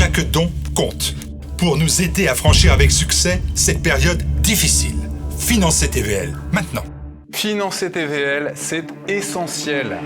chaque don compte pour nous aider à franchir avec succès cette période difficile. Financez TVL, maintenant. Financer TVL, c'est essentiel.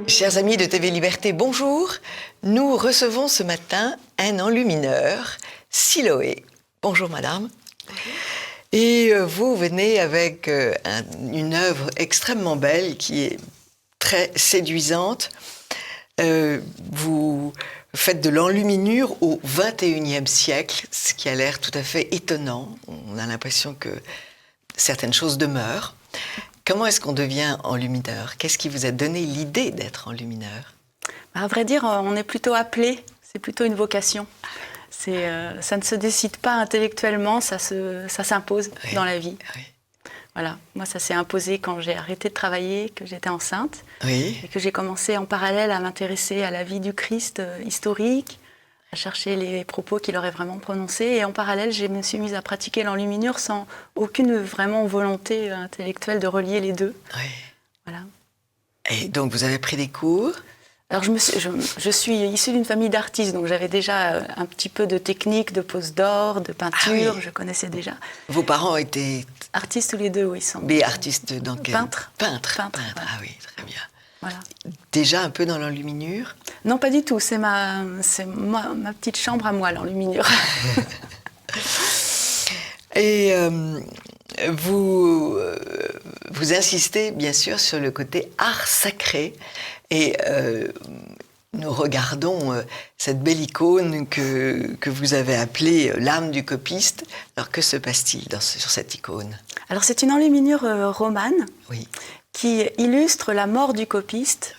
Chers amis de TV Liberté, bonjour. Nous recevons ce matin un enlumineur, Siloé. Bonjour madame. Bonjour. Et vous venez avec une œuvre extrêmement belle qui est très séduisante. Vous faites de l'enluminure au XXIe siècle, ce qui a l'air tout à fait étonnant. On a l'impression que certaines choses demeurent. Comment est-ce qu'on devient enlumineur? Qu'est-ce qui vous a donné l'idée d'être enlumineur? À vrai dire, on est plutôt appelé, c'est plutôt une vocation. Ça ne se décide pas intellectuellement, ça s'impose dans la vie. Oui. Voilà. Moi, ça s'est imposé quand j'ai arrêté de travailler, que j'étais enceinte, et que j'ai commencé en parallèle à m'intéresser à la vie du Christ historique, à chercher les propos qu'il aurait vraiment prononcés. Et en parallèle, je me suis mise à pratiquer l'enluminure sans aucune vraiment volonté intellectuelle de relier les deux. Oui. Voilà. Et donc, vous avez pris des cours? Alors, je suis issue d'une famille d'artistes, donc j'avais déjà un petit peu de technique, de pose d'or, de peinture, je connaissais déjà. Vos parents étaient... Artistes tous les deux, oui. Mais artistes dans quel... Peintres. Peintres. Voilà. Ah oui, très bien. Voilà. Déjà un peu dans l'enluminure? Non, pas du tout. C'est ma petite chambre à moi, l'enluminure. Et vous insistez bien sûr sur le côté art sacré. Et nous regardons cette belle icône que vous avez appelée l'âme du copiste. Alors que se passe-t-il sur cette icône? Alors c'est une enluminure romane. Oui. Qui illustre la mort du copiste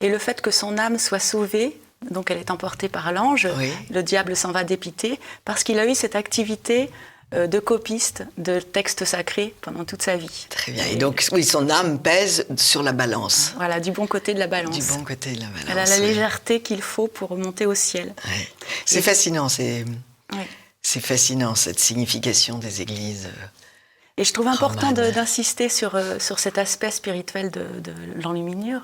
et le fait que son âme soit sauvée, donc elle est emportée par l'ange, le diable s'en va dépité, parce qu'il a eu cette activité de copiste, de texte sacré pendant toute sa vie. Très bien, et donc oui, son âme pèse sur la balance. Voilà, du bon côté de la balance. Du bon côté de la balance. Elle a la légèreté qu'il faut pour monter au ciel. Oui. C'est fascinant, c'est fascinant cette signification des églises. Et je trouve important d'insister sur cet aspect spirituel de l'enluminure,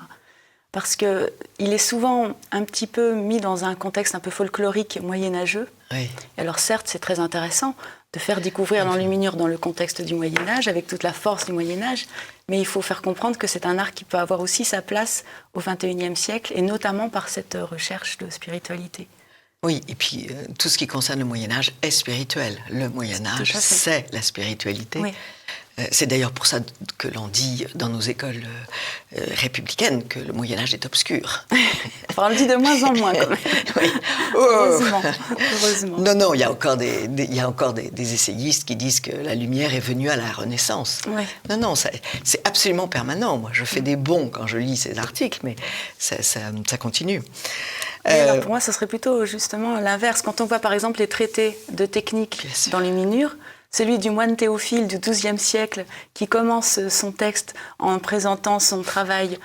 parce qu'il est souvent un petit peu mis dans un contexte un peu folklorique moyenâgeux. Oui. Et alors certes, c'est très intéressant de faire découvrir l'enluminure dans le contexte du Moyen-Âge, avec toute la force du Moyen-Âge, mais il faut faire comprendre que c'est un art qui peut avoir aussi sa place au XXIe siècle, et notamment par cette recherche de spiritualité. Oui, et puis tout ce qui concerne le Moyen-Âge est spirituel. Le Moyen-Âge, c'est la spiritualité. Oui. C'est d'ailleurs pour ça que l'on dit dans nos écoles républicaines que le Moyen-Âge est obscur. Enfin, on le dit de moins en moins, quand même. Oui. Heureusement. Non, il y a encore des essayistes qui disent que la lumière est venue à la Renaissance. Oui. Non, c'est absolument permanent. Moi, je fais des bonds quand je lis ces articles, mais ça continue. Alors pour moi, ce serait plutôt justement l'inverse. Quand on voit par exemple les traités de technique dans l'enluminure, celui du moine Théophile du XIIe siècle qui commence son texte en présentant son travail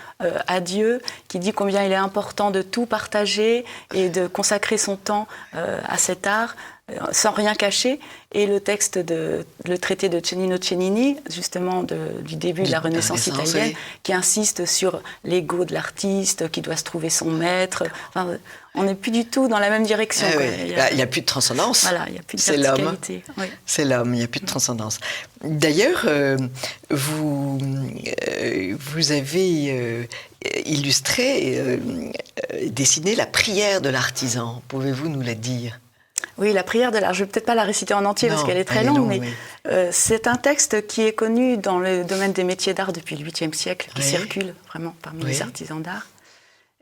à Dieu, qui dit combien il est important de tout partager et de consacrer son temps à cet art sans rien cacher, et le traité de Cennino Cennini, justement du début de la Renaissance italienne, qui insiste sur l'ego de l'artiste, qui doit se trouver son maître. Enfin, on n'est plus du tout dans la même direction. Il n'y a plus de transcendance. Voilà, il n'y a plus de verticalité. C'est l'homme, il n'y a plus de transcendance. D'ailleurs, vous avez illustré, dessiné la prière de l'artisan. Pouvez-vous nous la dire ? Oui, la prière de l'art. Je ne vais peut-être pas la réciter en entier parce qu'elle est très longue, mais c'est un texte qui est connu dans le domaine des métiers d'art depuis le 8e siècle, qui circule vraiment parmi les artisans d'art,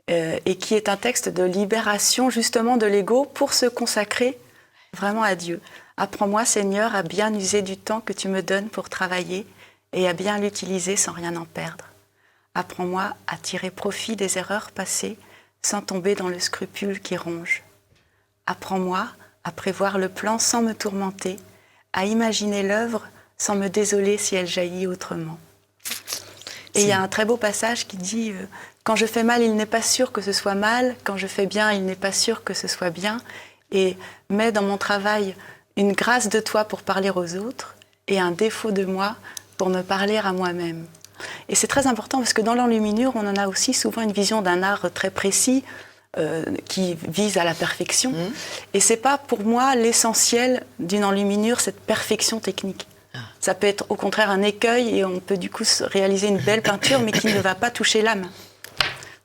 et qui est un texte de libération justement de l'ego pour se consacrer vraiment à Dieu. Apprends-moi, Seigneur, à bien user du temps que tu me donnes pour travailler et à bien l'utiliser sans rien en perdre. Apprends-moi à tirer profit des erreurs passées sans tomber dans le scrupule qui ronge. Apprends-moi à prévoir le plan sans me tourmenter, à imaginer l'œuvre sans me désoler si elle jaillit autrement. Et il y a un très beau passage qui dit « Quand je fais mal, il n'est pas sûr que ce soit mal. Quand je fais bien, il n'est pas sûr que ce soit bien. Et mets dans mon travail une grâce de toi pour parler aux autres et un défaut de moi pour me parler à moi-même. » Et c'est très important parce que dans l'enluminure, on en a aussi souvent une vision d'un art très précis qui vise à la perfection. Et c'est pas pour moi l'essentiel d'une enluminure, cette perfection technique. Ça peut être au contraire un écueil et on peut du coup réaliser une belle peinture mais qui ne va pas toucher l'âme.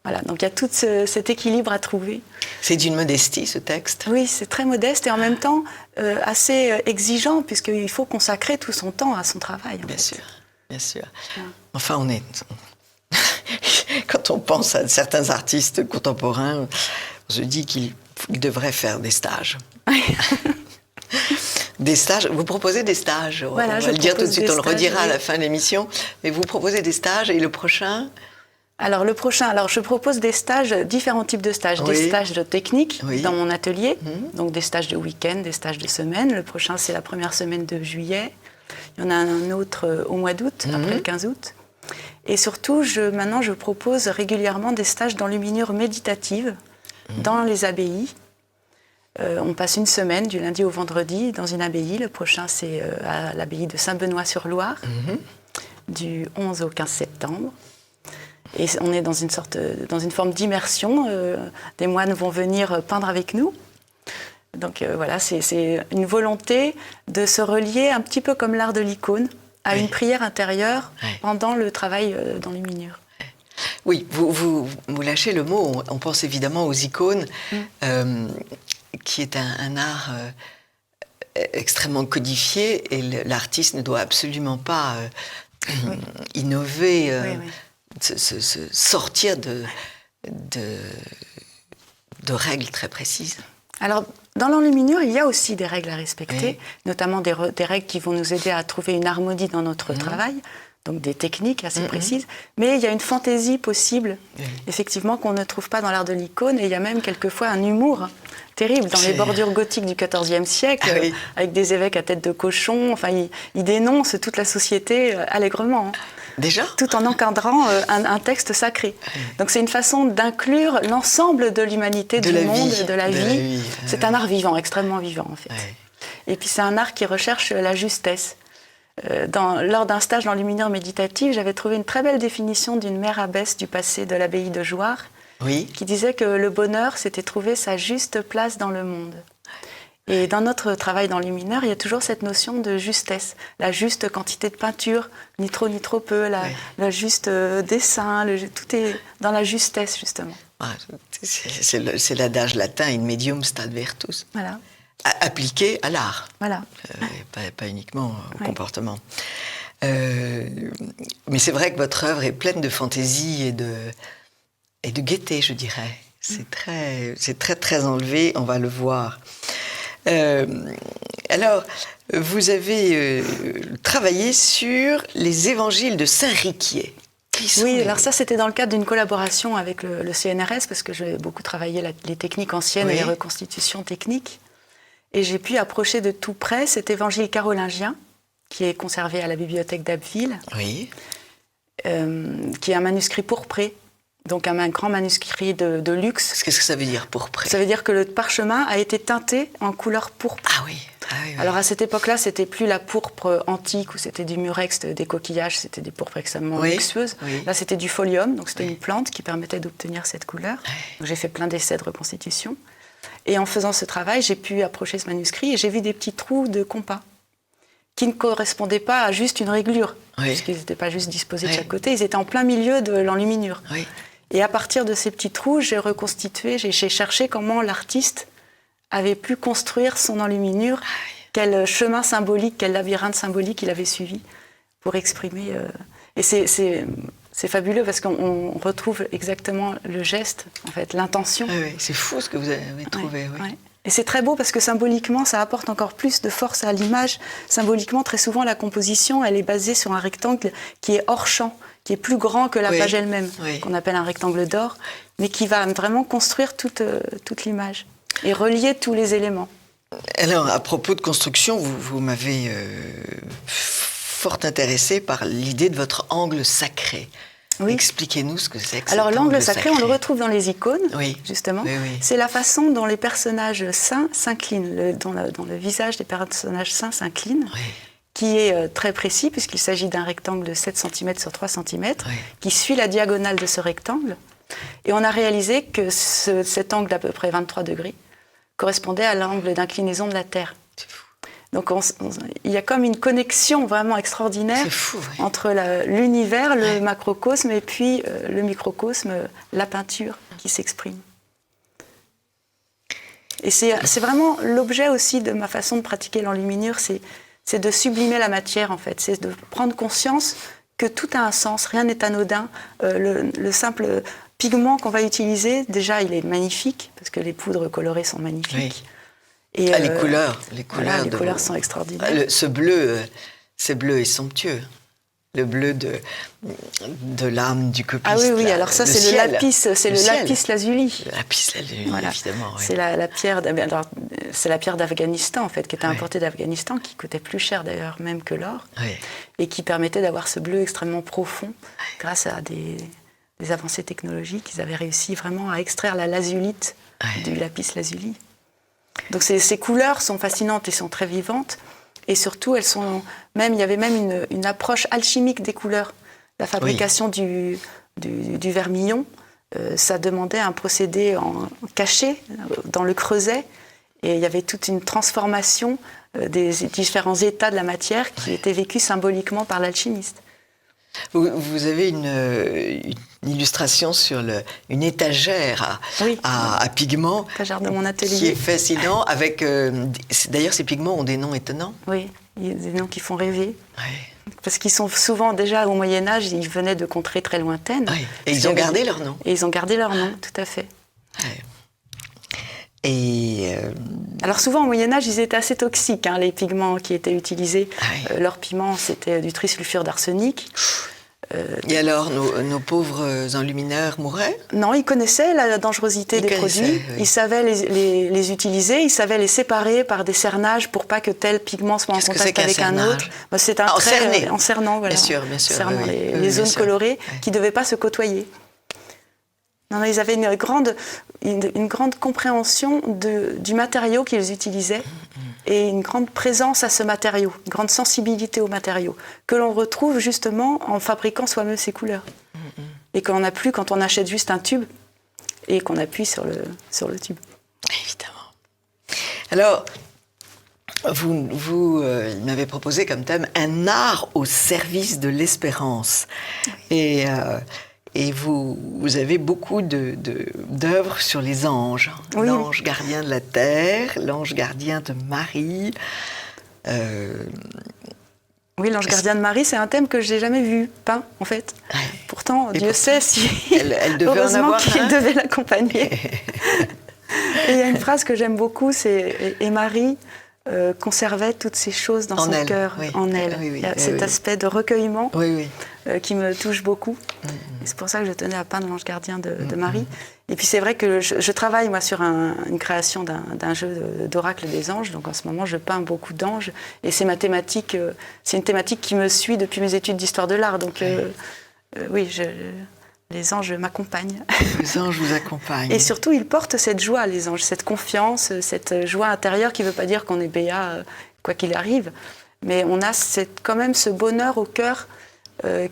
Voilà, donc il y a tout cet équilibre à trouver. C'est d'une modestie, ce texte. Oui, c'est très modeste et en même temps assez exigeant puisqu'il faut consacrer tout son temps à son travail. Bien sûr, bien sûr. Ouais. Enfin, on est... Quand on pense à certains artistes contemporains, on se dit qu'ils devraient faire des stages. Des stages, vous proposez des stages. Voilà, on va le dire tout de suite, on le redira à la fin de l'émission. Mais vous proposez des stages et le prochain ? Alors le prochain, je propose des stages, différents types de stages. Des stages de technique dans mon atelier, donc des stages de week-end, des stages de semaine. Le prochain, c'est la première semaine de juillet. Il y en a un autre au mois d'août, après le 15 août. Et surtout, maintenant, je propose régulièrement des stages d'enluminure méditative dans les abbayes. On passe une semaine, du lundi au vendredi, dans une abbaye. Le prochain, c'est à l'abbaye de Saint-Benoît-sur-Loire, du 11 au 15 septembre. Et on est dans une forme d'immersion. Des moines vont venir peindre avec nous. Donc voilà, c'est une volonté de se relier un petit peu comme l'art de l'icône à une prière intérieure pendant le travail d'enluminure. Oui, vous lâchez le mot. On pense évidemment aux icônes, qui est un art extrêmement codifié, et l'artiste ne doit absolument pas innover, sortir de règles très précises. Alors, dans l'enluminure, il y a aussi des règles à respecter, notamment des règles qui vont nous aider à trouver une harmonie dans notre travail, donc des techniques assez précises. Mais il y a une fantaisie possible, effectivement, qu'on ne trouve pas dans l'art de l'icône. Et il y a même quelquefois un humour terrible dans les bordures gothiques du XIVe siècle, avec des évêques à tête de cochon. Enfin, ils dénoncent toute la société allègrement. Déjà ? Tout en encadrant un texte sacré. Donc c'est une façon d'inclure l'ensemble de l'humanité, du monde, de la vie. C'est un art vivant, extrêmement vivant en fait. Et puis c'est un art qui recherche la justesse. Lors d'un stage d'enluminure méditative, j'avais trouvé une très belle définition d'une mère abbesse du passé de l'abbaye de Jouarre, qui disait que le bonheur, c'était trouver sa juste place dans le monde. Et dans notre travail d'enlumineur, il y a toujours cette notion de justesse, la juste quantité de peinture, ni trop ni trop peu, la juste dessin, tout est dans la justesse justement. C'est l'adage latin, in medium stat virtus. Voilà. Appliqué à l'art. Voilà. Pas uniquement au comportement. Mais c'est vrai que votre œuvre est pleine de fantaisie et de gaieté, je dirais. C'est très, très enlevé, on va le voir. Alors, vous avez travaillé sur les évangiles de Saint Riquier. Oui, alors ça, c'était dans le cadre d'une collaboration avec le CNRS, parce que j'ai beaucoup travaillé les techniques anciennes et les reconstitutions techniques. Et j'ai pu approcher de tout près cet évangile carolingien, qui est conservé à la bibliothèque d'Abbeville, qui est un manuscrit pourpré. Donc un grand manuscrit de luxe. Qu'est-ce que ça veut dire, pourpré ? Ça veut dire que le parchemin a été teinté en couleur pourpre. Ah oui. Alors à cette époque-là, c'était plus la pourpre antique où c'était du murex, des coquillages, c'était des pourpres extrêmement luxueuses. Là, c'était du pholium, donc c'était une plante qui permettait d'obtenir cette couleur. Donc, j'ai fait plein d'essais de reconstitution. Et en faisant ce travail, j'ai pu approcher ce manuscrit et j'ai vu des petits trous de compas qui ne correspondaient pas à juste une réglure, puisqu'ils n'étaient pas juste disposés de chaque côté, ils étaient en plein milieu de l'enluminure. Et à partir de ces petits trous, j'ai reconstitué, j'ai cherché comment l'artiste avait pu construire son enluminure, quel chemin symbolique, quel labyrinthe symbolique il avait suivi pour exprimer. Et c'est fabuleux parce qu'on retrouve exactement le geste, en fait, l'intention. C'est fou ce que vous avez trouvé. Et c'est très beau parce que symboliquement, ça apporte encore plus de force à l'image. Symboliquement, très souvent, la composition, elle est basée sur un rectangle qui est hors champ, qui est plus grand que la page elle-même, qu'on appelle un rectangle d'or, mais qui va vraiment construire toute l'image et relier tous les éléments. Alors, à propos de construction, vous m'avez fort intéressée par l'idée de votre angle sacré. Oui. Expliquez-nous ce que c'est que Alors, l'angle sacré, on le retrouve dans les icônes, justement. Oui. C'est la façon dont les personnages saints s'inclinent, dont le visage des personnages saints s'incline, qui est très précis, puisqu'il s'agit d'un rectangle de 7 cm sur 3 cm, qui suit la diagonale de ce rectangle. Et on a réalisé que cet angle d'à peu près 23 degrés correspondait à l'angle d'inclinaison de la Terre. Donc il y a comme une connexion vraiment extraordinaire entre l'univers, le macrocosme, et puis le microcosme, la peinture qui s'exprime. Et c'est vraiment l'objet aussi de ma façon de pratiquer l'enluminure, c'est de sublimer la matière en fait, c'est de prendre conscience que tout a un sens, rien n'est anodin. Le simple pigment qu'on va utiliser, déjà il est magnifique, parce que les poudres colorées sont magnifiques. Et les couleurs sont extraordinaires. Ce bleu est somptueux. Le bleu de l'âme du copiste. Ah oui, alors ça c'est le lapis lazuli. Le lapis lazuli, voilà. Évidemment. Oui. C'est la pierre d'Afghanistan en fait, qui était importée d'Afghanistan, qui coûtait plus cher d'ailleurs même que l'or, et qui permettait d'avoir ce bleu extrêmement profond grâce à des avancées technologiques. Ils avaient réussi vraiment à extraire la lazulite du lapis lazuli. Donc ces couleurs sont fascinantes et sont très vivantes. Et surtout, il y avait même une approche alchimique des couleurs. La fabrication du vermillon, ça demandait un procédé caché dans le creuset. Et il y avait toute une transformation des différents états de la matière qui était vécue symboliquement par l'alchimiste. Vous avez une illustration sur une étagère à pigments. Étagère de mon atelier. Qui est fascinant. D'ailleurs, ces pigments ont des noms étonnants. Oui, il y a des noms qui font rêver. Oui. Parce qu'ils sont souvent, déjà au Moyen-Âge, ils venaient de contrées très lointaines. Oui. Et ils ont gardé leur nom. Et ils ont gardé leur nom, tout à fait. Oui. Alors souvent au Moyen-Âge, ils étaient assez toxiques, les pigments qui étaient utilisés. Leur piment, c'était du trisulfure d'arsenic. Et alors, nos pauvres enlumineurs mouraient ? Non, ils connaissaient la dangerosité des produits. Ils savaient les utiliser, ils savaient les séparer par des cernages pour pas que tel pigment soit en contact avec un autre. C'est un trait en cernant, voilà. Bien sûr. Cernant les zones colorées qui ne devaient pas se côtoyer. Non, ils avaient une grande compréhension du matériau qu'ils utilisaient et une grande présence à ce matériau, une grande sensibilité au matériau, que l'on retrouve justement en fabriquant soi-même ces couleurs. Et qu'on n'a plus quand on achète juste un tube et qu'on appuie sur le tube. Évidemment. Alors, vous m'avez proposé comme thème un art au service de l'espérance. Et vous avez beaucoup d'œuvres sur les anges. Oui. L'ange gardien de la terre, l'ange gardien de Marie. Oui, l'ange gardien de Marie, c'est un thème que je n'ai jamais vu peint, en fait. Pourtant, Dieu sait si... Elle devait heureusement en avoir qu'il devait l'accompagner. Et il y a une phrase que j'aime beaucoup, c'est « Et Marie conservait toutes ces choses dans son cœur, en elle ». Il y a cet aspect de recueillement qui me touche beaucoup. Et c'est pour ça que je tenais à peindre l'ange gardien de Marie. Et puis c'est vrai que je travaille moi sur une création d'un jeu d'oracle des anges. Donc en ce moment, je peins beaucoup d'anges. Et c'est ma thématique. C'est une thématique qui me suit depuis mes études d'histoire de l'art. Donc les anges m'accompagnent. Les anges vous accompagnent. Et surtout, ils portent cette joie, les anges, cette confiance, cette joie intérieure qui ne veut pas dire qu'on est béat quoi qu'il arrive. Mais on a quand même ce bonheur au cœur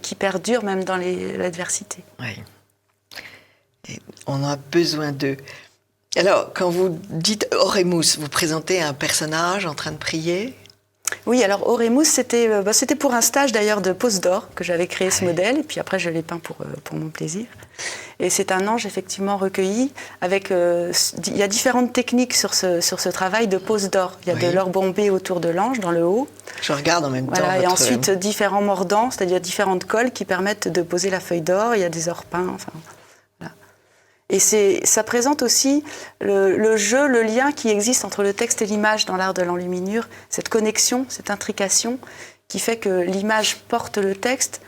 qui perdure même dans l'adversité. Oui. Et on a besoin d'eux. Alors, quand vous dites Oremus, vous présentez un personnage en train de prier ? Oui, alors Oremus, c'était pour un stage d'ailleurs de pose d'or que j'avais créé ce modèle, et puis après je l'ai peint pour mon plaisir. Et c'est un ange effectivement recueilli avec... il y a différentes techniques sur ce travail de pose d'or. Il y a de l'or bombé autour de l'ange, dans le haut. Je regarde en même temps. Et ensuite différents mordants, c'est-à-dire différentes colles qui permettent de poser la feuille d'or. Il y a des ors peints, enfin... Voilà. Et ça présente aussi le jeu, le lien qui existe entre le texte et l'image dans l'art de l'enluminure, cette connexion, cette intrication qui fait que l'image porte le texte,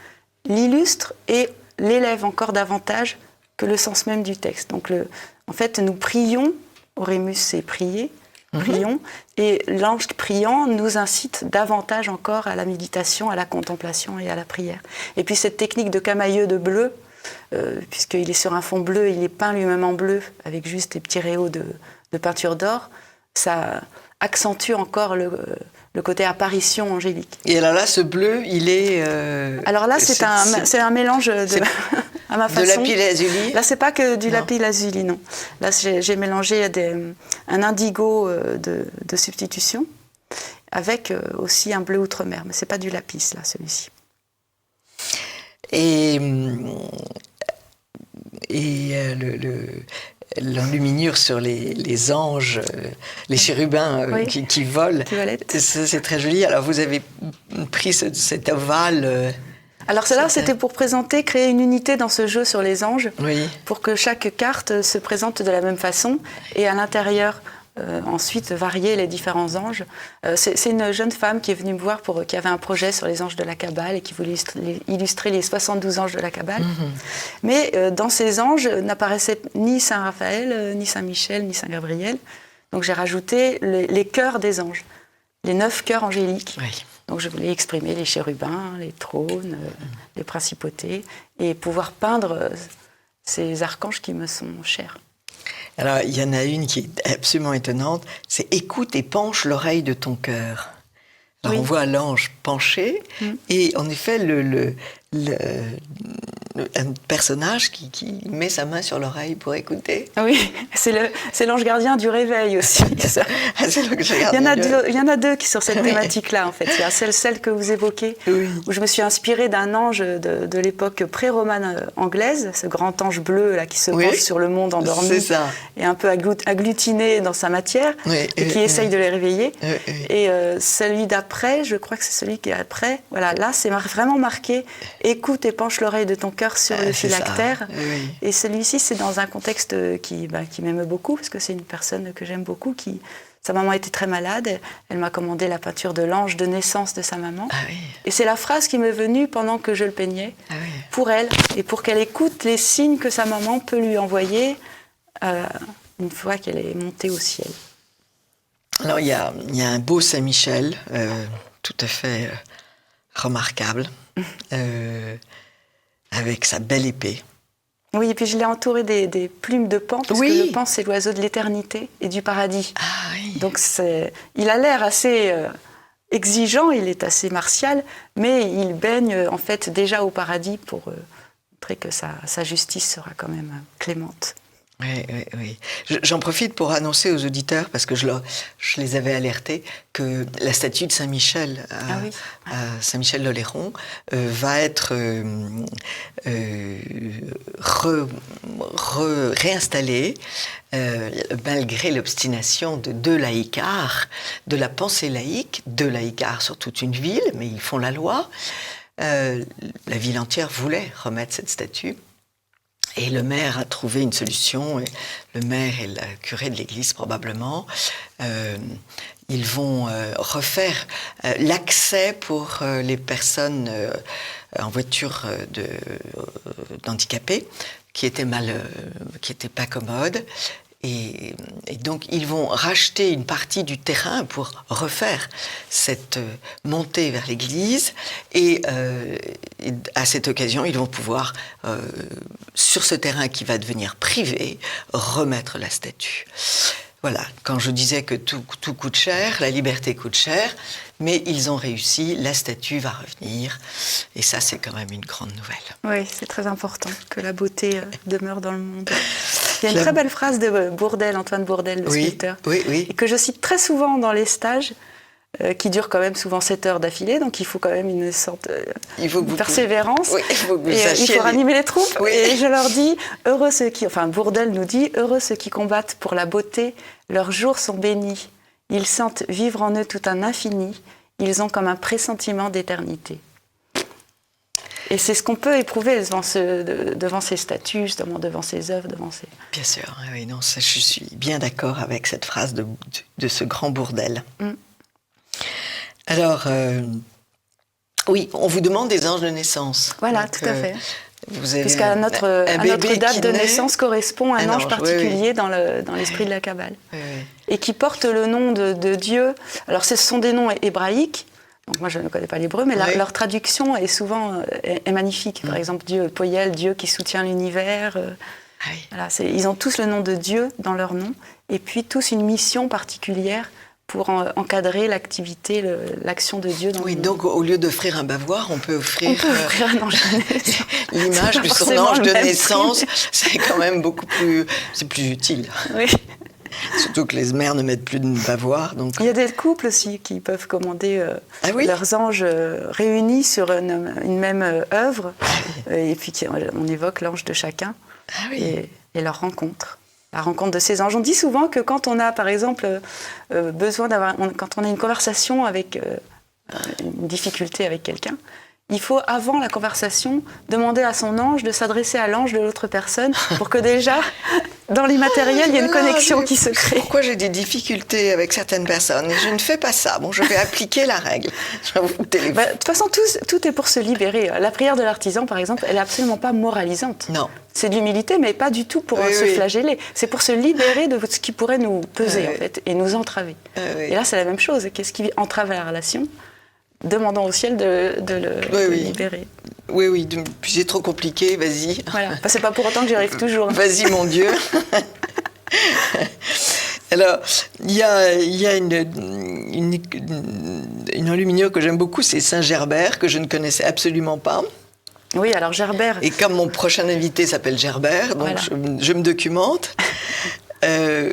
l'illustre et l'élève encore davantage que le sens même du texte. Donc en fait, nous prions, Oremus c'est prier, prions, et l'ange priant nous incite davantage encore à la méditation, à la contemplation et à la prière. Et puis cette technique de camailleux de bleu, puisqu'il est sur un fond bleu, il est peint lui-même en bleu, avec juste des petits réaux de peinture d'or, ça accentue encore le côté apparition angélique. Et alors là, ce bleu, il est... alors là, c'est un mélange à ma façon. De lapis-lazuli. Là, c'est pas que du lapis-lazuli, non. Là, j'ai mélangé un indigo de substitution, avec aussi un bleu outre-mer, mais c'est pas du lapis, là, celui-ci. Et l'enluminure sur les anges, les chérubins qui volent, c'est très joli. Alors vous avez pris cet ovale. Alors cela, c'était pour créer une unité dans ce jeu sur les anges, pour que chaque carte se présente de la même façon, et à l'intérieur, ensuite varier les différents anges. C'est une jeune femme qui est venue me voir qui avait un projet sur les anges de la Kabbale et qui voulait illustrer les 72 anges de la Kabbale. Mais dans ces anges n'apparaissait ni Saint Raphaël, ni Saint Michel, ni Saint Gabriel. Donc j'ai rajouté les cœurs des anges, les 9 cœurs angéliques. Donc je voulais exprimer les chérubins, les trônes, les principautés, et pouvoir peindre ces archanges qui me sont chers. Alors, il y en a une qui est absolument étonnante, c'est « Écoute et penche l'oreille de ton cœur ». Alors, on voit l'ange penché, et en effet, un personnage qui met sa main sur l'oreille pour écouter. Oui, c'est l'ange gardien du réveil aussi. Ça. Il y en a deux qui sur cette thématique-là, en fait. Il y a celle que vous évoquez, où je me suis inspirée d'un ange de l'époque pré-romane anglaise, ce grand ange bleu là, qui se penche sur le monde endormi et un peu agglutiné dans sa matière, et qui essaye de les réveiller. Et celui d'après, je crois que c'est celui qui est après, voilà, là, c'est vraiment marqué « Écoute et penche l'oreille de ton cœur sur le phylactère ». Et celui-ci, c'est dans un contexte qui m'aime beaucoup, parce que c'est une personne que j'aime beaucoup, sa maman était très malade, elle m'a commandé la peinture de l'ange de naissance de sa maman. Et c'est la phrase qui m'est venue pendant que je le peignais, pour elle, et pour qu'elle écoute les signes que sa maman peut lui envoyer une fois qu'elle est montée au ciel. Alors, il y a un beau Saint-Michel, tout à fait remarquable, avec sa belle épée. Oui, et puis je l'ai entouré des plumes de paon, parce que le paon, c'est l'oiseau de l'éternité et du paradis. Donc il a l'air assez exigeant, il est assez martial, mais il baigne en fait déjà au paradis pour montrer que sa justice sera quand même clémente. Oui. J'en profite pour annoncer aux auditeurs, parce que je les avais alertés, que la statue de Saint-Michel à Saint-Michel d'Oléron va être réinstallée malgré l'obstination de 2 laïcards, de la pensée laïque, 2 laïcards sur toute une ville, mais ils font la loi. La ville entière voulait remettre cette statue. Et le maire a trouvé une solution, et le maire et le curé de l'église probablement, ils vont refaire l'accès pour les personnes en voiture d'handicapés qui étaient pas commodes. Et donc, ils vont racheter une partie du terrain pour refaire cette montée vers l'église. Et à cette occasion, ils vont pouvoir, sur ce terrain qui va devenir privé, remettre la statue. Voilà, quand je disais que tout coûte cher, la liberté coûte cher, mais ils ont réussi, la statue va revenir. Et ça, c'est quand même une grande nouvelle. Oui, c'est très important que la beauté demeure dans le monde. Il y a une très belle phrase de Bourdelle, Antoine Bourdelle, le sculpteur, et que je cite très souvent dans les stages, qui durent quand même souvent 7 heures d'affilée, donc il faut quand même une sorte de persévérance. Il faut ranimer les troupes. Et je leur dis, Bourdelle nous dit, heureux ceux qui combattent pour la beauté, leurs jours sont bénis. Ils sentent vivre en eux tout un infini, ils ont comme un pressentiment d'éternité. Et c'est ce qu'on peut éprouver devant ces statues, justement, devant ces œuvres, devant ces... Bien sûr, oui, non, ça, je suis bien d'accord avec cette phrase de ce grand Bourdelle. Alors, oui, on vous demande des anges de naissance. Voilà, donc, tout à fait. Puisqu'à notre date de naissance correspond un ange particulier dans l'esprit de la Kabbale. Et qui porte le nom de Dieu. Alors, ce sont des noms hébraïques. Donc moi, je ne connais pas l'hébreu, mais leur traduction est souvent est magnifique. Par exemple, Dieu, Poyel, Dieu qui soutient l'univers. Voilà, ils ont tous le nom de Dieu dans leur nom, et puis tous une mission particulière pour encadrer l'activité, l'action de Dieu dans le monde. Donc au lieu d'offrir un bavoir, on peut offrir un ange de naissance. L'image de son ange de naissance, c'est quand même c'est plus utile. Oui. Surtout que les mères ne mettent plus de bavoir. Donc... Il y a des couples aussi qui peuvent commander leurs anges réunis sur une même œuvre, et puis on évoque l'ange de chacun et leur rencontre. La rencontre de ces anges. On dit souvent que quand on a, par exemple, quand on a une conversation avec une difficulté avec quelqu'un, il faut, avant la conversation, demander à son ange de s'adresser à l'ange de l'autre personne pour que déjà, dans l'immatériel, il y ait une connexion qui se crée. Pourquoi j'ai des difficultés avec certaines personnes? Je ne fais pas ça. Bon, je vais appliquer la règle. De toute façon, tout est pour se libérer. La prière de l'artisan, par exemple, elle n'est absolument pas moralisante. Non. C'est de l'humilité, mais pas du tout pour se flageller. C'est pour se libérer de ce qui pourrait nous peser, en fait, et nous entraver. Et là, c'est la même chose. Qu'est-ce qui entrave la relation? Demandons au ciel de le libérer. Oui, c'est trop compliqué, vas-y. Voilà, c'est pas pour autant que j'y arrive toujours. Vas-y, mon Dieu. Alors, il y a une enluminure que j'aime beaucoup, c'est Saint-Gerbert, que je ne connaissais absolument pas. Oui, alors Gerbert... Et comme mon prochain invité s'appelle Gerbert, donc je me documente.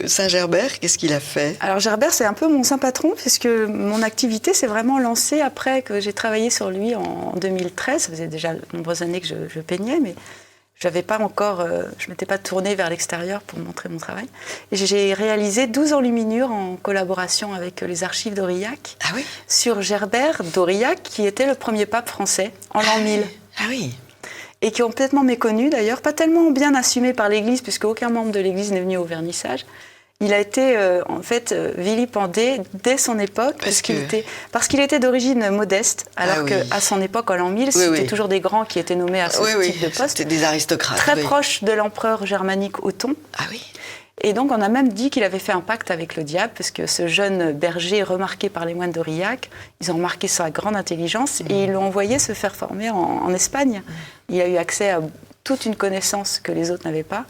Saint-Gerbert, qu'est-ce qu'il a fait? Alors Gerbert, c'est un peu mon saint patron, puisque mon activité s'est vraiment lancée après que j'ai travaillé sur lui en 2013. Ça faisait déjà de nombreuses années que je peignais, mais j'avais pas encore, je ne m'étais pas tournée vers l'extérieur pour montrer mon travail. Et j'ai réalisé 12 enluminures en collaboration avec les archives d'Aurillac sur Gerbert d'Aurillac, qui était le premier pape français en l'an 1000. Ah oui. Et qui ont complètement méconnu d'ailleurs, pas tellement bien assumé par l'Église, puisque aucun membre de l'Église n'est venu au vernissage. Il a été en fait vilipendé dès son époque, parce qu'il était d'origine modeste, alors qu'à son époque, en l'an 1000, c'était toujours des grands qui étaient nommés à ce type de poste. C'était des aristocrates. Très proches de l'empereur germanique Othon. Ah oui. Et donc, on a même dit qu'il avait fait un pacte avec le diable, parce que ce jeune berger, remarqué par les moines d'Aurillac, ils ont remarqué sa grande intelligence et ils l'ont envoyé se faire former en Espagne. Il a eu accès à toute une connaissance que les autres n'avaient pas.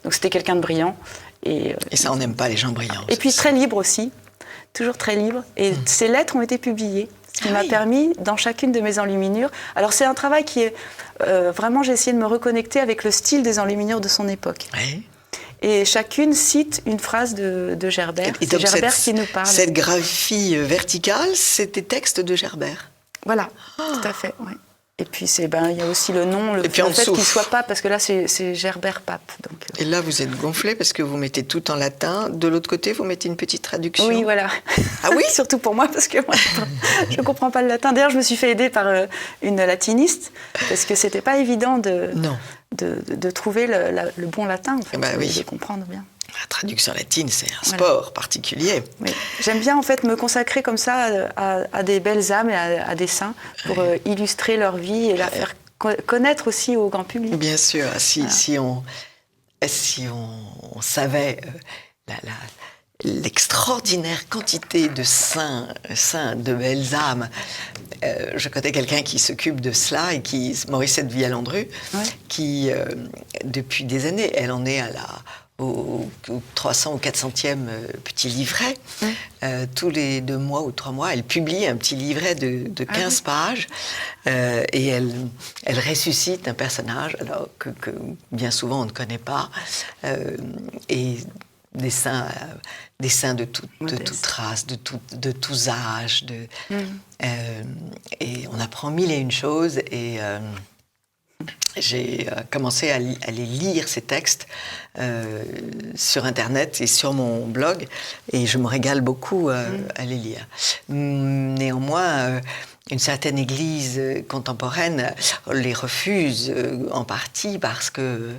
Donc, c'était quelqu'un de brillant. Et ça, on n'aime pas les gens brillants. Et puis, très libre aussi. Toujours très libre. Et ses lettres ont été publiées. Ce qui m'a permis, dans chacune de mes enluminures... Alors, c'est un travail qui est... vraiment, j'ai essayé de me reconnecter avec le style des enluminures de son époque. Oui. Et chacune cite une phrase de Gerbert. Et c'est Gerbert qui nous parle. Cette graphie verticale, c'est des textes de Gerbert. Voilà, tout à fait. Ouais. Et puis il y a aussi le nom, le fait qu'il soit pape, parce que là c'est Gerbert pape. Donc, Et là vous êtes gonflé parce que vous mettez tout en latin. De l'autre côté, vous mettez une petite traduction. Oui, voilà. Ah oui. Surtout pour moi, parce que moi je ne comprends pas le latin. D'ailleurs, je me suis fait aider par une latiniste, parce que c'était pas évident de trouver le bon latin, en fait, de comprendre bien. La traduction latine, c'est un sport particulier. Oui. J'aime bien en fait me consacrer comme ça à des belles âmes et à des saints pour illustrer leur vie et la faire connaître aussi au grand public. Bien sûr, si on savait l'extraordinaire quantité de saints, de belles âmes. Je connais quelqu'un qui s'occupe de cela, et Morissette Villalandru, qui, depuis des années, elle en est au 300 ou 400e petit livret. Tous les 2 mois ou 3 mois, elle publie un petit livret de 15 pages et elle ressuscite un personnage alors que bien souvent on ne connaît pas, et des saints de toute race, de tous âges. Et on apprend 1001 choses et j'ai commencé à les lire, ces textes, sur Internet et sur mon blog, et je me régale beaucoup à les lire. Néanmoins, une certaine Église contemporaine les refuse en partie parce que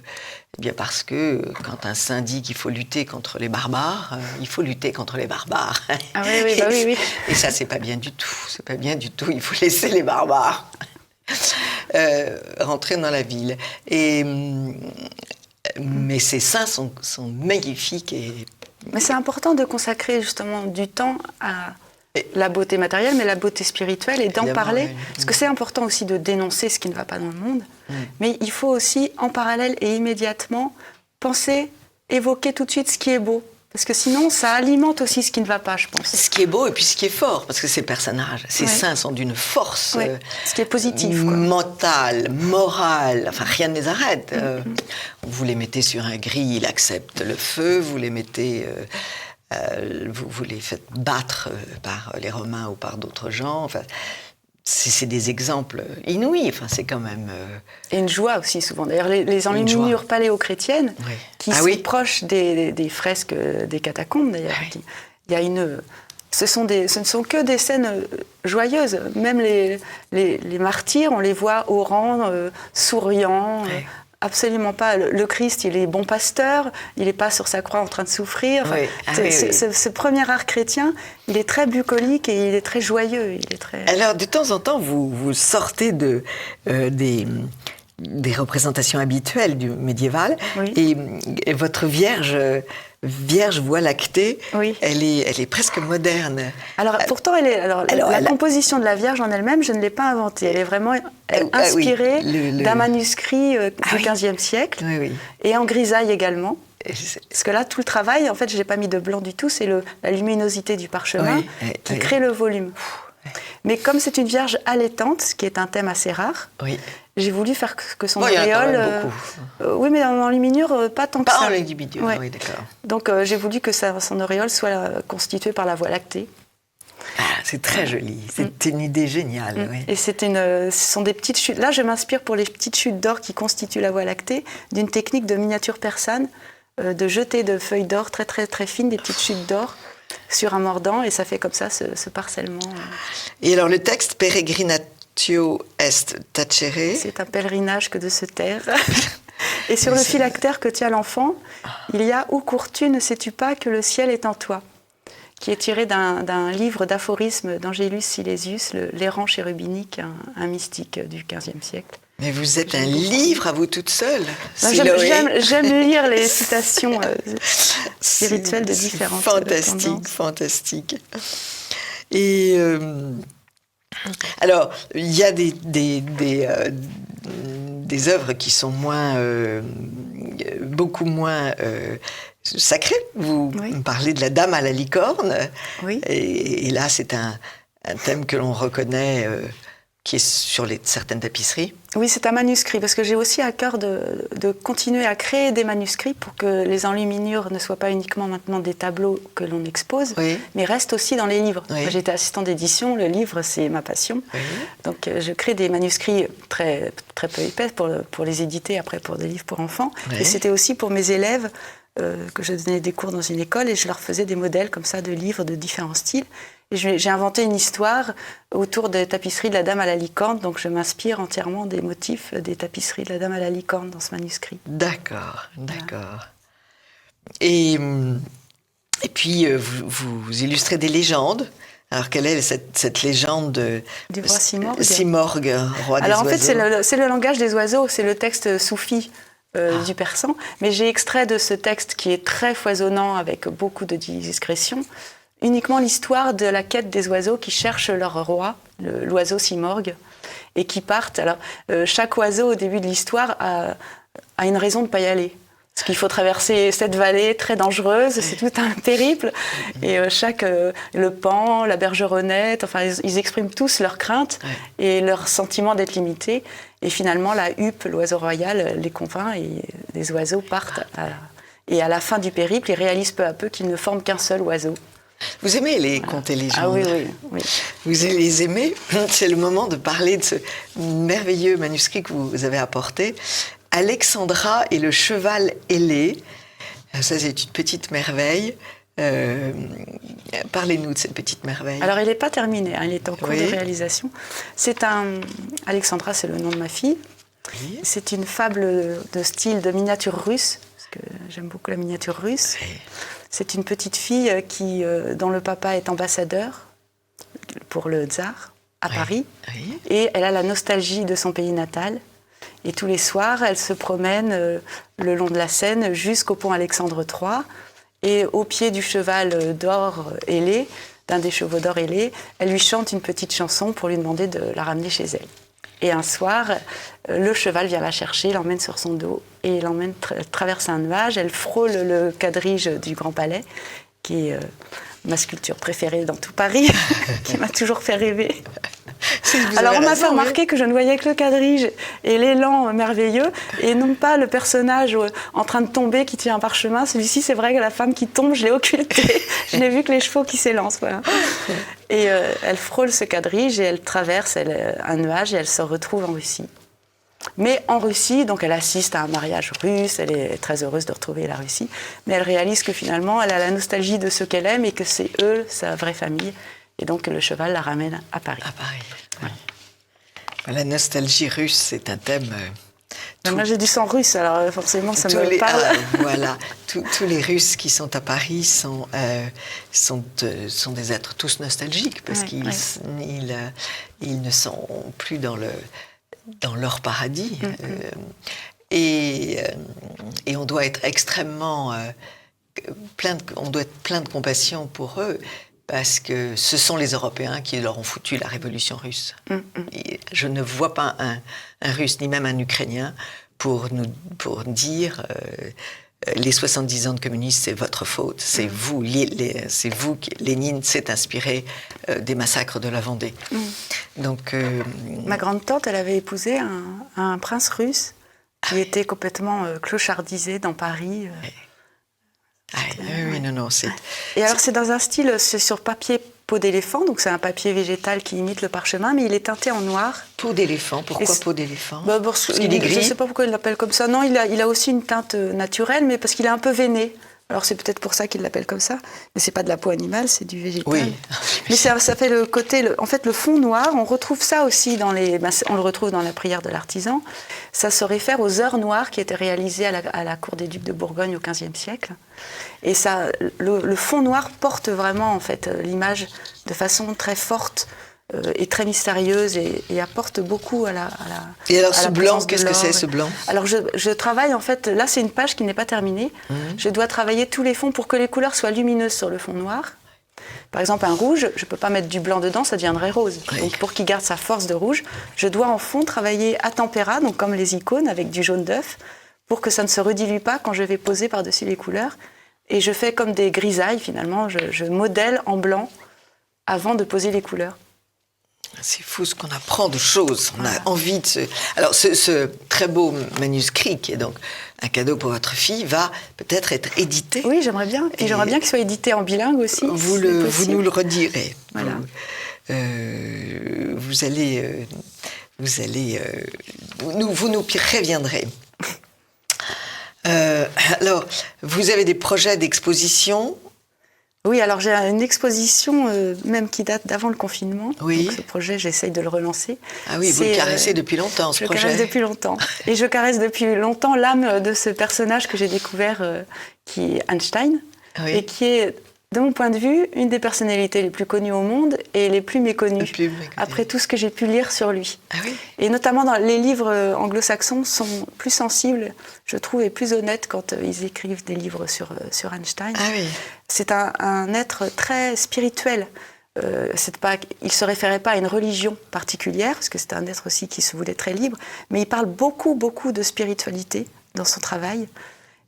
quand un saint dit qu'il faut lutter contre les barbares, il faut lutter contre les barbares. Ah oui, oui. Et ça, c'est pas bien du tout. C'est pas bien du tout. Il faut laisser les barbares rentrer dans la ville. Mais ces saints sont magnifiques. Mais c'est important de consacrer justement du temps à la beauté matérielle, mais la beauté spirituelle, et d'en parler. Oui. Parce que c'est important aussi de dénoncer ce qui ne va pas dans le monde. Mais il faut aussi, en parallèle et immédiatement, penser, évoquer tout de suite ce qui est beau. Parce que sinon, ça alimente aussi ce qui ne va pas, je pense. Ce qui est beau et puis ce qui est fort, parce que ces personnages, ces saints sont d'une force ce qui est positif, mentale, morale, enfin rien ne les arrête. Vous les mettez sur un grill, ils acceptent le feu, vous les mettez... vous les faites battre par les Romains ou par d'autres gens. Enfin, c'est des exemples inouïs. Enfin, c'est quand même... Et une joie aussi, souvent. D'ailleurs, les enluminures paléo-chrétiennes, qui sont proches des fresques des catacombes, d'ailleurs. Il y a ce ne sont que des scènes joyeuses. Même les martyrs, on les voit au rang, souriants... Absolument pas. Le Christ, il est bon pasteur, il n'est pas sur sa croix en train de souffrir. Enfin, ce premier art chrétien, il est très bucolique et il est très joyeux. Il est très... Alors, de temps en temps, vous sortez des représentations habituelles du médiéval, et votre Vierge Voie lactée, elle est presque moderne. Alors pourtant, la composition de la Vierge en elle-même, je ne l'ai pas inventée. Elle est vraiment inspirée d'un manuscrit du XVe siècle, et en grisaille également. Parce que là, tout le travail, en fait, je n'ai pas mis de blanc du tout, c'est la luminosité du parchemin qui crée le volume. Mais comme c'est une Vierge allaitante, ce qui est un thème assez rare, j'ai voulu faire que son auréole... oui, mais en enluminure, pas tant que ça. Pas en enluminure, oui, d'accord. Donc j'ai voulu que son auréole soit constituée par la Voie lactée. Ah, c'est très joli, c'est une idée géniale. Et ce sont des petites chutes... Là, je m'inspire pour les petites chutes d'or qui constituent la Voie lactée d'une technique de miniature persane, de jeter de feuilles d'or très, très, très fines, des petites chutes d'or, sur un mordant, et ça fait comme ça ce parcellement. Et alors le texte Peregrinatio est tacere. C'est un pèlerinage que de se taire. Et sur le phylactère que tient l'enfant, il y a « Où cours-tu, ne sais-tu pas que le ciel est en toi ?» qui est tiré d'un livre d'aphorismes d'Angelus Silesius, l'errant chérubinique, un mystique du XVe siècle. Mais vous êtes un livre à vous toute seule. J'aime lire les citations spirituelles de différentes tendances. Fantastique. Et alors, il y a des œuvres qui sont beaucoup moins sacrées. Vous parlez de la Dame à la licorne. Et là, c'est un thème que l'on reconnaît... qui est sur certaines tapisseries. Oui, c'est un manuscrit, parce que j'ai aussi à cœur de continuer à créer des manuscrits pour que les enluminures ne soient pas uniquement maintenant des tableaux que l'on expose, mais restent aussi dans les livres. Moi, j'étais assistante d'édition, le livre, c'est ma passion. Donc, je crée des manuscrits très, très peu épais pour les éditer après pour des livres pour enfants. Et c'était aussi pour mes élèves que je donnais des cours dans une école, et je leur faisais des modèles comme ça de livres de différents styles. Et j'ai inventé une histoire autour des tapisseries de la Dame à la licorne, donc je m'inspire entièrement des motifs des tapisseries de la Dame à la licorne dans ce manuscrit. D'accord. Et puis, vous illustrez des légendes. Alors, quelle est cette légende du roi Simorgue, roi des oiseaux? Alors, en fait, c'est le langage des oiseaux, c'est le texte soufi du persan. Mais j'ai extrait de ce texte qui est très foisonnant, avec beaucoup de discrétion, uniquement l'histoire de la quête des oiseaux qui cherchent leur roi, l'oiseau Simorgue, et qui partent. Alors, chaque oiseau, au début de l'histoire, a une raison de ne pas y aller. Parce qu'il faut traverser cette vallée très dangereuse, c'est tout un périple. Et le paon, la bergeronnette, enfin, ils expriment tous leurs craintes et leur sentiment d'être limités. Et finalement, la huppe, l'oiseau royal, les convainc et les oiseaux partent. Et à la fin du périple, ils réalisent peu à peu qu'ils ne forment qu'un seul oiseau. Vous aimez les contes et légendes? Ah oui, oui, oui. Vous les aimez? C'est le moment de parler de ce merveilleux manuscrit que vous avez apporté. Alexandra et le cheval ailé. Ça, c'est une petite merveille. Parlez-nous de cette petite merveille. Alors, elle n'est pas terminée, hein, elle est en cours de réalisation. Alexandra, c'est le nom de ma fille. Oui. C'est une fable de style de miniature russe, parce que j'aime beaucoup la miniature russe. Oui. C'est une petite fille dont le papa est ambassadeur pour le tsar à Paris. Oui. Et elle a la nostalgie de son pays natal. Et tous les soirs, elle se promène le long de la Seine jusqu'au pont Alexandre III. Et au pied du cheval d'or ailé, d'un des chevaux d'or ailé, elle lui chante une petite chanson pour lui demander de la ramener chez elle. Et un soir, le cheval vient la chercher, l'emmène sur son dos et l'emmène traverse un nuage. Elle frôle le quadrige du Grand Palais, qui est ma sculpture préférée dans tout Paris, qui m'a toujours fait rêver. Alors on m'a fait remarquer que je ne voyais que le quadrige et l'élan merveilleux et non pas le personnage en train de tomber qui tient un parchemin. Celui-ci, c'est vrai que la femme qui tombe, je l'ai occulté. Je n'ai vu que les chevaux qui s'élancent. Voilà. Et elle frôle ce quadrige et elle traverse un nuage et elle se retrouve en Russie. Mais en Russie, donc elle assiste à un mariage russe, elle est très heureuse de retrouver la Russie, mais elle réalise que finalement elle a la nostalgie de ceux qu'elle aime et que c'est eux, sa vraie famille. Et donc le cheval la ramène à Paris. À Paris, oui. La nostalgie russe, c'est un thème... Moi j'ai du sang russe, alors forcément ça me parle. Voilà, tous les Russes qui sont à Paris sont des êtres tous nostalgiques parce qu'ils ne sont plus dans leur paradis. Et on doit être extrêmement... on doit être plein de compassion pour eux. Parce que ce sont les Européens qui leur ont foutu la révolution russe. Et je ne vois pas un Russe, ni même un Ukrainien, pour dire les 70 ans de communisme, c'est votre faute. C'est vous, c'est vous qui... Lénine s'est inspiré des massacres de la Vendée. Donc, ma grande-tante, elle avait épousé un prince russe qui était complètement clochardisé dans Paris. Oui, non, c'est... Et alors, c'est dans un style, c'est sur papier peau d'éléphant, donc c'est un papier végétal qui imite le parchemin, mais il est teinté en noir. Peau d'éléphant, pourquoi peau d'éléphant? Parce qu'il est gris. Je ne sais pas pourquoi il l'appelle comme ça. Non, il a aussi une teinte naturelle, mais parce qu'il est un peu veiné. Alors, c'est peut-être pour ça qu'il l'appelle comme ça. Mais c'est pas de la peau animale, c'est du végétal. Oui. Mais ça fait le côté... En fait, le fond noir, on retrouve ça aussi on le retrouve dans la prière de l'artisan. Ça se réfère aux heures noires qui étaient réalisées à la cour des ducs de Bourgogne au XVe siècle. Et ça, le fond noir porte vraiment, en fait, l'image de façon très forte et très mystérieuse et apporte beaucoup à la Et alors ce blanc, qu'est-ce que c'est ce blanc? Alors je travaille en fait, là c'est une page qui n'est pas terminée, je dois travailler tous les fonds pour que les couleurs soient lumineuses sur le fond noir. Par exemple un rouge, je ne peux pas mettre du blanc dedans, ça deviendrait rose. Oui. Donc pour qu'il garde sa force de rouge, je dois en fond travailler à tempéra, donc comme les icônes avec du jaune d'œuf, pour que ça ne se redilue pas quand je vais poser par-dessus les couleurs. Et je fais comme des grisailles finalement, je modèle en blanc avant de poser les couleurs. C'est fou ce qu'on apprend de choses. On a envie de Alors, ce très beau manuscrit, qui est donc un cadeau pour votre fille, va peut-être être édité. Oui, j'aimerais bien. Et j'aimerais bien qu'il soit édité en bilingue aussi. Vous nous le redirez. Voilà. Vous nous préviendrez. Alors, vous avez des projets d'exposition? Oui, alors j'ai une exposition même qui date d'avant le confinement. Oui. Donc ce projet, j'essaye de le relancer. Ah oui, vous le caressez depuis longtemps, ce projet. Je le caresse depuis longtemps. Et je caresse depuis longtemps l'âme de ce personnage que j'ai découvert, qui est Einstein, et qui est, de mon point de vue, une des personnalités les plus connues au monde et les plus méconnues, après tout ce que j'ai pu lire sur lui. Ah oui. Et notamment, les livres anglo-saxons sont plus sensibles, je trouve, et plus honnêtes quand ils écrivent des livres sur Einstein. Ah oui. C'est un être très spirituel. Il ne se référait pas à une religion particulière, parce que c'est un être aussi qui se voulait très libre, mais il parle beaucoup, beaucoup de spiritualité dans son travail,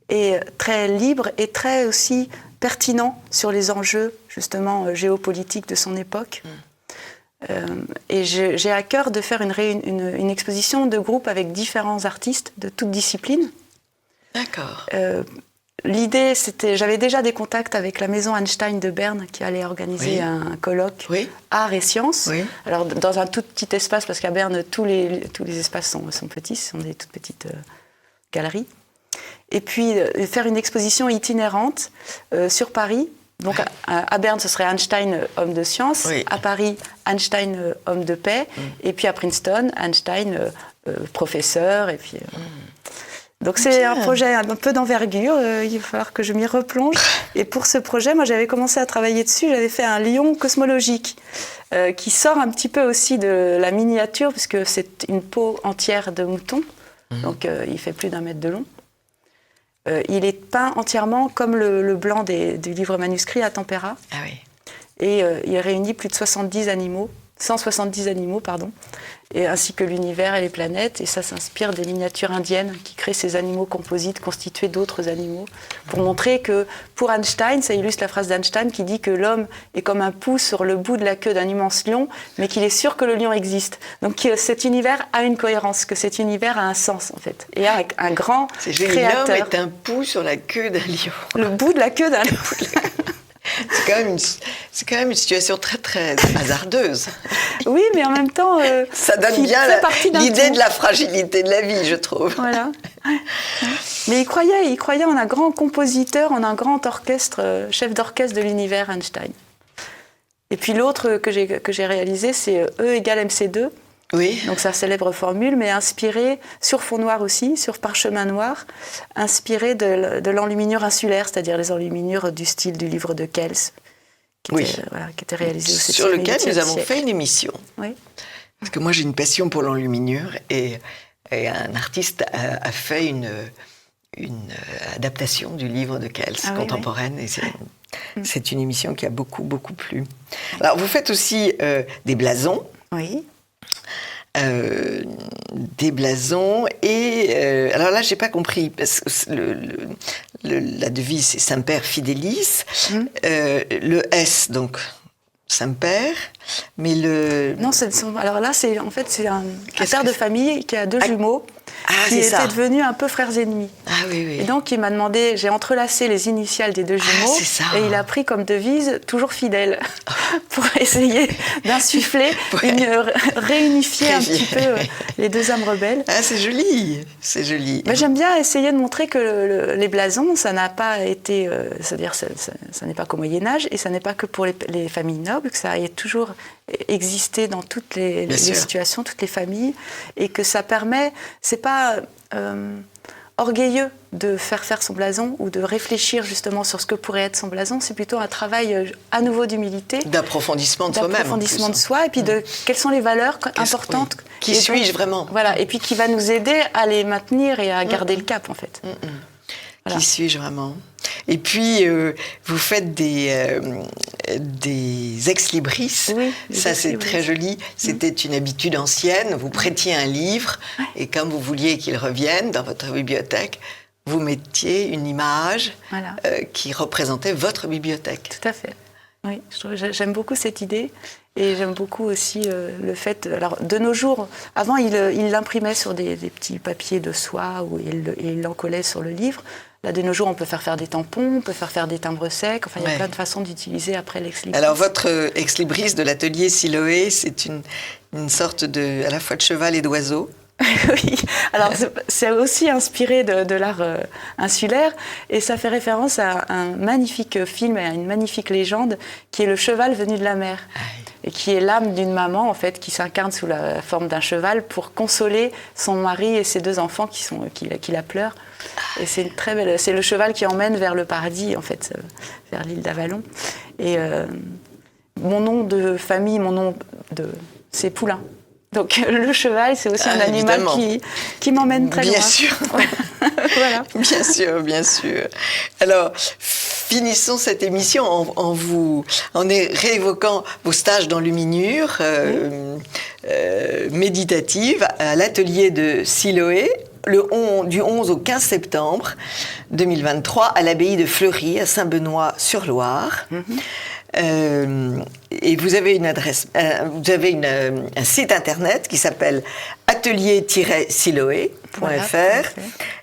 et très libre et très aussi pertinent sur les enjeux, justement, géopolitiques de son époque. Et j'ai à cœur de faire une exposition de groupe avec différents artistes de toutes disciplines. D'accord. l'idée, j'avais déjà des contacts avec la maison Einstein de Berne qui allait organiser un colloque art et sciences. Oui. Alors dans un tout petit espace, parce qu'à Berne, tous les espaces sont petits, ce sont des toutes petites galeries. Et puis faire une exposition itinérante sur Paris. Donc à Berne, ce serait Einstein, homme de science. Oui. À Paris, Einstein, homme de paix. Et puis à Princeton, Einstein, professeur. Et puis, donc c'est un projet un peu d'envergure. Il va falloir que je m'y replonge. Et pour ce projet, moi, j'avais commencé à travailler dessus. J'avais fait un lion cosmologique qui sort un petit peu aussi de la miniature, puisque c'est une peau entière de mouton. Donc il fait plus d'1 mètre de long. Il est peint entièrement comme le blanc du livre manuscrit à tempéra. Ah oui. Et il réunit plus de 170 animaux, et ainsi que l'univers et les planètes. Et ça s'inspire des miniatures indiennes qui créent ces animaux composites constitués d'autres animaux, pour montrer que, pour Einstein, ça illustre la phrase d'Einstein qui dit que l'homme est comme un pouce sur le bout de la queue d'un immense lion, mais qu'il est sûr que le lion existe. Donc cet univers a une cohérence, que cet univers a un sens, en fait. Et a un grand créateur. L'homme est un pouce sur la queue d'un lion. Le bout de la queue d'un lion. C'est quand même une situation très, très hasardeuse. Oui, mais en même temps... ça donne bien l'idée de la fragilité de la vie, je trouve. Voilà. Mais il croyait en un grand compositeur, en un grand orchestre, chef d'orchestre de l'univers, Einstein. Et puis l'autre que j'ai réalisé, c'est E égale MC2. Oui. Donc sa célèbre formule, mais inspirée, sur fond noir aussi, sur parchemin noir, inspirée de l'enluminure insulaire, c'est-à-dire les enluminures du style du livre de Kels, qui était réalisé au 7e sur lequel nous avons fait une émission. Oui. Parce que moi j'ai une passion pour l'enluminure et un artiste a fait une adaptation du livre de Kels, contemporaine, et c'est une émission qui a beaucoup, beaucoup plu. Alors vous faites aussi des blasons. Oui. Des blasons et alors là j'ai pas compris parce que la devise c'est Semper Fidelis, le S donc Semper, mais alors là c'est en fait c'est un père de famille qui a 2 jumeaux qui étaient devenus un peu frères ennemis. Ah oui, oui. Et donc il m'a demandé, j'ai entrelacé les initiales des 2 jumeaux et il a pris comme devise toujours fidèle pour essayer d'insuffler, réunifier un petit peu les 2 âmes rebelles. Ah c'est joli, c'est joli. Mais j'aime bien essayer de montrer que les blasons, ça n'a pas été, c'est-à-dire ça n'est pas qu'au Moyen-Âge et ça n'est pas que pour les familles nobles, que ça a toujours existé dans toutes les situations, toutes les familles, et que ça permet, c'est pas orgueilleux de faire son blason ou de réfléchir justement sur ce que pourrait être son blason, c'est plutôt un travail à nouveau d'humilité, d'approfondissement de soi-même, d'approfondissement de soi, et puis de quelles sont les valeurs importantes. Qui suis-je vraiment ? Voilà, et puis qui va nous aider à les maintenir et à garder le cap en fait. Voilà. Qui suis-je vraiment ? Et puis, vous faites des ex-libris. Oui, ça, c'est très joli. C'était une habitude ancienne. Vous prêtiez un livre et comme vous vouliez qu'il revienne dans votre bibliothèque, vous mettiez une image qui représentait votre bibliothèque. Tout à fait. Oui, j'aime beaucoup cette idée. Et j'aime beaucoup aussi le fait... Alors, de nos jours, avant, il l'imprimait sur des petits papiers de soie ou il l'encollait sur le livre. Là, de nos jours, on peut faire des tampons, on peut faire des timbres secs. Enfin, il y a plein de façons d'utiliser après l'ex-libris. Alors, votre ex-libris de l'atelier Siloé, c'est une sorte à la fois de cheval et d'oiseau. Oui, alors c'est aussi inspiré de l'art insulaire et ça fait référence à un magnifique film et à une magnifique légende qui est le cheval venu de la mer. Et qui est l'âme d'une maman, en fait, qui s'incarne sous la forme d'un cheval pour consoler son mari et ses 2 enfants qui la pleurent. Et c'est une très belle... C'est le cheval qui emmène vers le paradis, en fait, vers l'île d'Avalon. Et mon nom de famille, c'est Poulain. Donc le cheval, c'est aussi un animal qui m'emmène très loin. Bien sûr. Voilà. Bien sûr, bien sûr. Alors, finissons cette émission en réévoquant vos stages d'enluminure méditative à l'atelier de Siloé, du 11 au 15 septembre 2023 à l'abbaye de Fleury, à Saint-Benoît-sur-Loire. Et vous avez un site internet qui s'appelle atelier-siloé.fr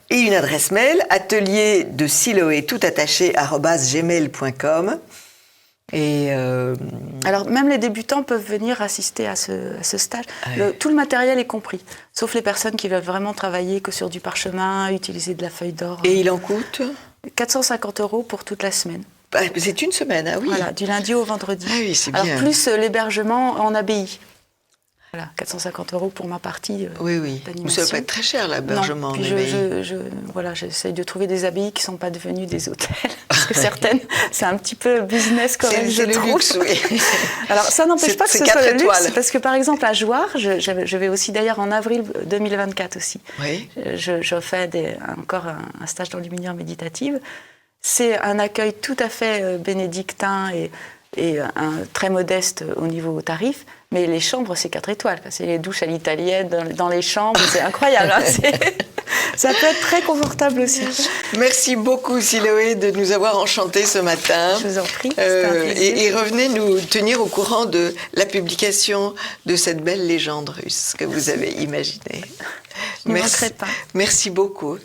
Et une adresse mail, atelier de Siloé tout attaché @gmail.com. Et alors même les débutants peuvent venir assister à ce stage. Tout le matériel est compris, sauf les personnes qui veulent vraiment travailler que sur du parchemin, utiliser de la feuille d'or. Et il en coûte 450 € pour toute la semaine. C'est une semaine, ah oui. Voilà, du lundi au vendredi. Ah oui, c'est alors bien. plus l'hébergement en abbaye. Voilà, 450 € pour ma partie oui. Mais ça va pas être très cher, l'hébergement en abbaye. Voilà, j'essaye de trouver des abbayes qui ne sont pas devenues des hôtels. Parce que certaines, c'est un petit peu business quand même, je trouve. Luxe, oui. Alors, ça n'empêche pas que ce 4 soit le étoiles. luxe. Parce que, par exemple, à Jouarre, je vais aussi d'ailleurs en avril 2024 aussi. Oui. Je fais encore un stage d'enluminure méditative. C'est un accueil tout à fait bénédictin et très modeste au niveau tarif, mais les chambres, c'est 4 étoiles. C'est les douches à l'italienne dans les chambres, c'est incroyable. Hein, ça peut être très confortable aussi. Merci beaucoup, Siloé, de nous avoir enchantés ce matin. Je vous en prie, c'était un plaisir. Et revenez nous tenir au courant de la publication de cette belle légende russe que vous avez imaginée. Je ne manquerai pas. Merci beaucoup.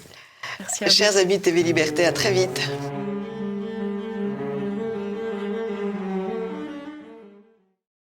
Merci à vous. Chers amis de TV Liberté, à très vite.